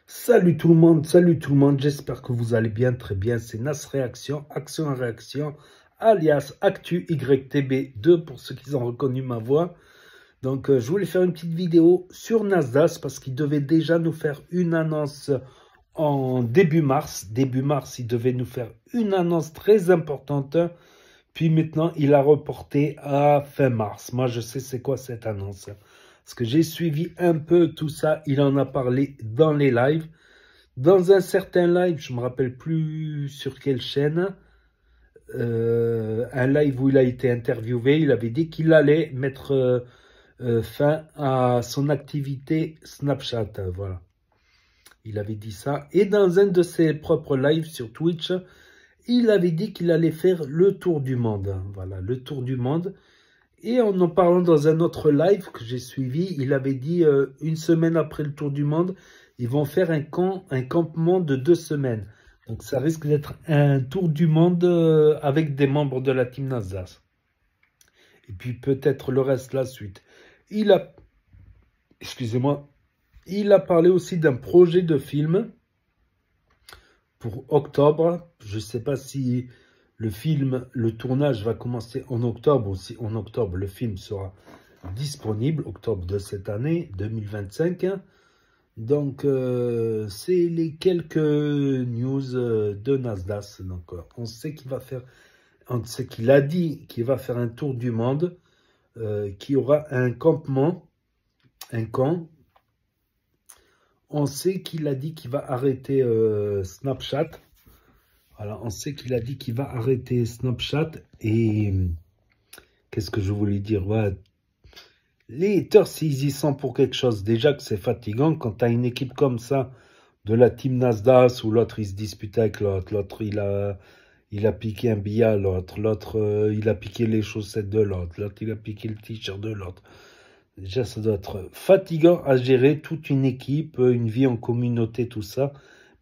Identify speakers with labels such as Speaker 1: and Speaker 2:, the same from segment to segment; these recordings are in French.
Speaker 1: salut tout le monde, j'espère que vous allez bien, très bien, c'est Nas Réaction, Action en Réaction, alias Actu YTB2 pour ceux qui ont reconnu ma voix. Donc je voulais faire une petite vidéo sur Nasdaq parce qu'il devait déjà nous faire une annonce en début mars. Début mars, il devait nous faire une annonce très importante, puis maintenant il a reporté à fin mars. Moi je sais c'est quoi cette annonce. Parce que j'ai suivi un peu tout ça, il en a parlé dans les lives. Dans un certain live, je ne me rappelle plus sur quelle chaîne, un live où il a été interviewé, il avait dit qu'il allait mettre fin à son activité Snapchat. Voilà, il avait dit ça. Et dans un de ses propres lives sur Twitch, il avait dit qu'il allait faire le tour du monde. Voilà, le tour du monde. Et en parlant dans un autre live que j'ai suivi, il avait dit une semaine après le tour du monde, ils vont faire un campement de 2 semaines. Donc ça risque d'être un tour du monde avec des membres de la team Nasdaq. Et puis peut-être le reste la suite. Excusez-moi, il a parlé aussi d'un projet de film pour octobre. Je ne sais pas si le tournage va commencer en octobre ou si en octobre le film sera disponible, octobre de cette année, 2025. Donc, c'est les quelques news de Nasdaq. Donc, on sait qu'il va faire, on sait qu'il a dit qu'il va faire un tour du monde, qu'il y aura un campement, un camp. On sait qu'il a dit qu'il va arrêter Snapchat. Voilà, on sait qu'il a dit qu'il va arrêter Snapchat. Et qu'est-ce que je voulais dire? Ouais, les haters, s'ils y sont pour quelque chose, déjà que c'est fatigant quand tu as une équipe comme ça, de la team Nasdaq, où l'autre il se dispute avec l'autre il a piqué un billet à l'autre il a piqué les chaussettes de l'autre il a piqué le t-shirt de l'autre. Déjà, ça doit être fatigant à gérer toute une équipe, une vie en communauté, tout ça.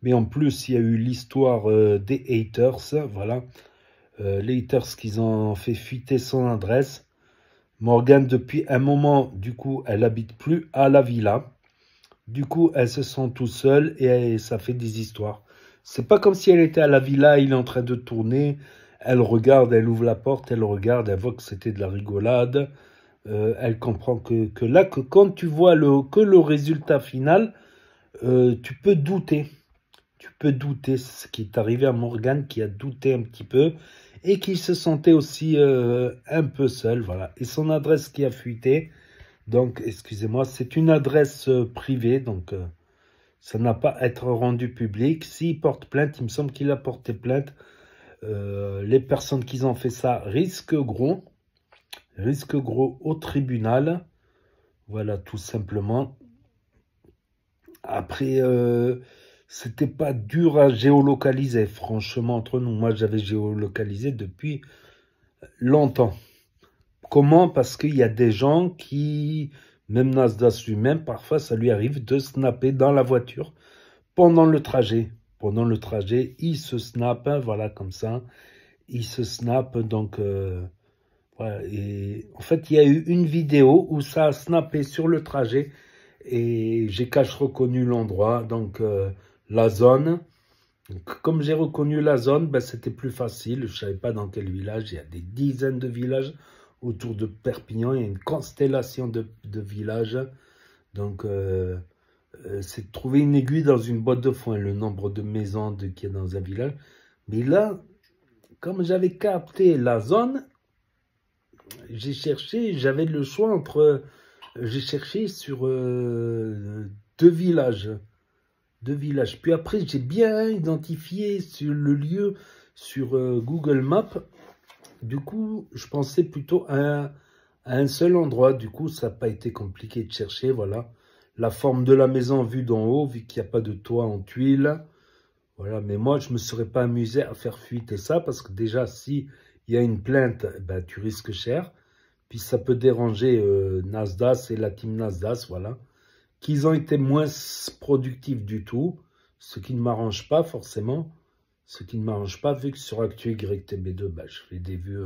Speaker 1: Mais en plus, il y a eu l'histoire des haters, voilà. Les haters qui ont fait fuiter son adresse. Morgane, depuis un moment, du coup, elle habite plus à la villa. Du coup, elles se sont tout seules et ça fait des histoires. C'est pas comme si elle était à la villa, il est en train de tourner. Elle regarde, elle ouvre la porte, elle regarde, elle voit que c'était de la rigolade. Elle comprend que là, que quand tu vois que le résultat final, tu peux douter. Tu peux douter, ce qui est arrivé à Morgane, qui a douté un petit peu et qui se sentait aussi un peu seul, voilà. Et son adresse qui a fuité, donc, excusez-moi, c'est une adresse privée, donc ça n'a pas à être rendu public. S'il porte plainte, il me semble qu'il a porté plainte. Les personnes qui ont fait ça risquent gros au tribunal. Voilà, tout simplement. Après, c'était pas dur à géolocaliser, franchement, entre nous. Moi, j'avais géolocalisé depuis longtemps. Comment? Parce qu'il y a des gens qui, même Nasdaq lui-même, parfois, ça lui arrive de snapper dans la voiture pendant le trajet. Pendant le trajet, il se snappe, hein, voilà, comme ça. Il se snappe, donc... voilà. Et en fait, il y a eu une vidéo où ça a snappé sur le trajet et j'ai cache reconnu l'endroit, donc la zone. Donc, comme j'ai reconnu la zone, ben, c'était plus facile. Je ne savais pas dans quel village. Il y a des dizaines de villages autour de Perpignan. Il y a une constellation de villages. Donc, c'est de trouver une aiguille dans une boîte de foin, le nombre de maisons qu'il y a dans un village. Mais là, comme j'avais capté la zone, j'ai cherché, j'avais le choix entre... J'ai cherché sur deux villages. Puis après, j'ai bien identifié sur le lieu sur Google Maps. Du coup, je pensais plutôt à un seul endroit. Du coup, ça n'a pas été compliqué de chercher. Voilà. La forme de la maison vue d'en haut, vu qu'il n'y a pas de toit en tuiles. Voilà. Mais moi, je ne me serais pas amusé à faire fuiter ça. Parce que déjà, si il y a une plainte, ben, tu risques cher. Puis ça peut déranger Nasdaq et la team Nasdaq, voilà. Qu'ils ont été moins productifs du tout, ce qui ne m'arrange pas forcément. Ce qui ne m'arrange pas, vu que sur Actu YTB2, bah, je fais des vues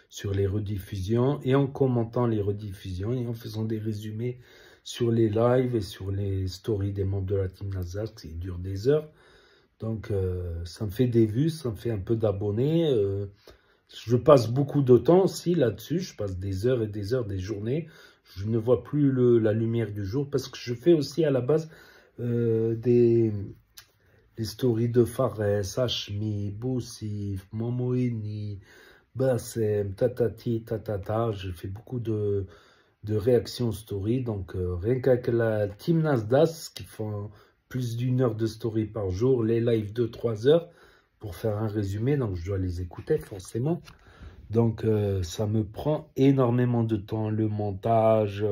Speaker 1: sur les rediffusions et en commentant les rediffusions et en faisant des résumés sur les lives et sur les stories des membres de la team Nasdaq, qui durent des heures. Donc, ça me fait des vues, ça me fait un peu d'abonnés. Je passe beaucoup de temps aussi là-dessus. Je passe des heures et des heures, des journées. Je ne vois plus la lumière du jour parce que je fais aussi à la base des stories de Fares, Hashmi, Boussif, Momoini, Bassem, tatati, tatata. Je fais beaucoup de réactions story. Donc, rien qu'avec la team Nasdaq qui font plus d'1 heure de story par jour, les lives de 3 heures pour faire un résumé. Donc, je dois les écouter forcément. Donc, ça me prend énormément de temps, le montage,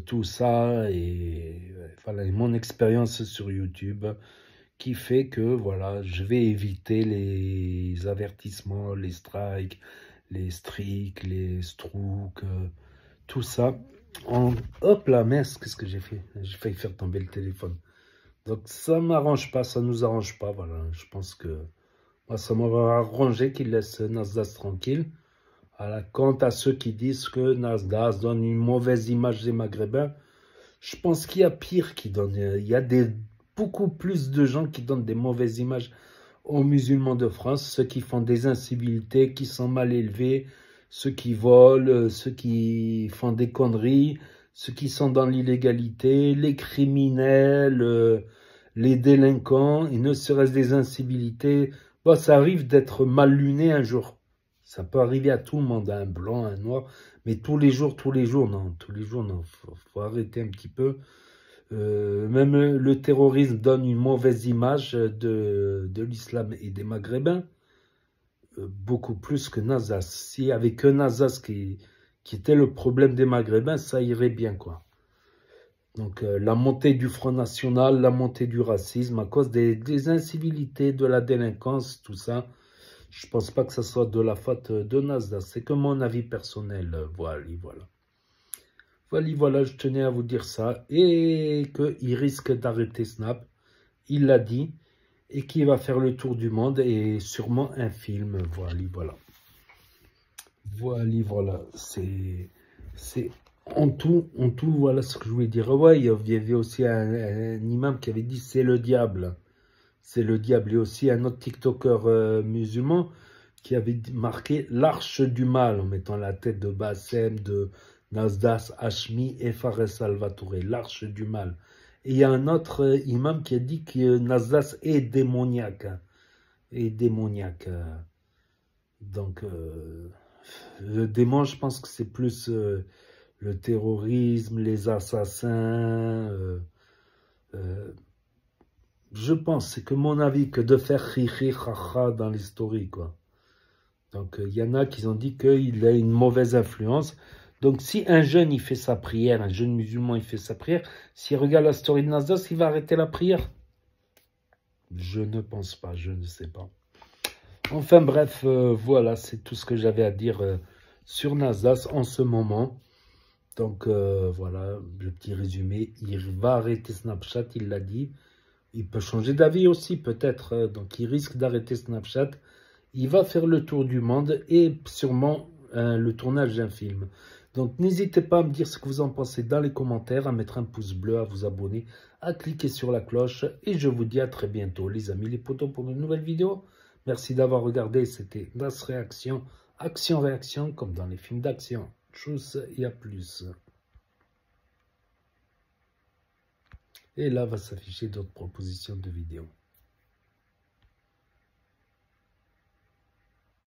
Speaker 1: tout ça. Et voilà, et mon expérience sur YouTube qui fait que, voilà, je vais éviter les avertissements, les strikes, les streaks, les strokes, tout ça. Hop là, mince, qu'est-ce que j'ai fait? J'ai failli faire tomber le téléphone. Donc, ça m'arrange pas, ça nous arrange pas, voilà. Je pense que moi, ça m'aurait arrangé qu'ils laissent Nasdaq tranquille. Quant à ceux qui disent que Nasdaq donne une mauvaise image des Maghrébins, je pense qu'il y a pire qui donne. Il y a beaucoup plus de gens qui donnent des mauvaises images aux musulmans de France, ceux qui font des incivilités, qui sont mal élevés, ceux qui volent, ceux qui font des conneries, ceux qui sont dans l'illégalité, les criminels, les délinquants, et ne serait-ce des incivilités. Bon, ça arrive d'être mal luné un jour. Ça peut arriver à tout le monde, un blanc, un noir, mais tous les jours, non. Tous les jours, non. Faut arrêter un petit peu. Même le terrorisme donne une mauvaise image de l'islam et des Maghrébins, beaucoup plus que Nasdaq. Si avec que Nasdaq qui était le problème des Maghrébins, ça irait bien, quoi. Donc, la montée du Front National, la montée du racisme, à cause des incivilités, de la délinquance, tout ça, je ne pense pas que ce soit de la faute de Nasdaq. C'est que mon avis personnel. Voilà. Voilà, je tenais à vous dire ça. Et qu'il risque d'arrêter Snap. Il l'a dit. Et qu'il va faire le tour du monde. Et sûrement un film. Voilà. Voilà. C'est en tout, voilà ce que je voulais dire. Ouais, il y avait aussi un imam qui avait dit c'est le diable. C'est le diable. Et aussi un autre TikToker musulman qui avait marqué l'arche du mal en mettant la tête de Bassem, de Nasdaq, Hashmi et Fares Salvatore. L'arche du mal. Et il y a un autre imam qui a dit que Nasdaq est démoniaque. Donc, le démon, je pense que c'est plus le terrorisme, les assassins. Je pense, c'est que mon avis, que de faire hi ha dans les stories, quoi. Donc, il y en a qui ont dit qu'il a une mauvaise influence. Donc, si un jeune, il fait sa prière, un jeune musulman, il fait sa prière, s'il regarde la story de Nasdaq, il va arrêter la prière? Je ne pense pas, je ne sais pas. Enfin, bref, voilà, c'est tout ce que j'avais à dire sur Nasdaq en ce moment. Donc, voilà, le petit résumé. Il va arrêter Snapchat, il l'a dit. Il peut changer d'avis aussi, peut-être. Donc, il risque d'arrêter Snapchat. Il va faire le tour du monde et sûrement le tournage d'un film. Donc, n'hésitez pas à me dire ce que vous en pensez dans les commentaires, à mettre un pouce bleu, à vous abonner, à cliquer sur la cloche. Et je vous dis à très bientôt, les amis, les potos, pour une nouvelle vidéo. Merci d'avoir regardé. C'était Das Réaction, action-réaction, comme dans les films d'action. Tchuss et à plus. Et là va s'afficher d'autres propositions de vidéos.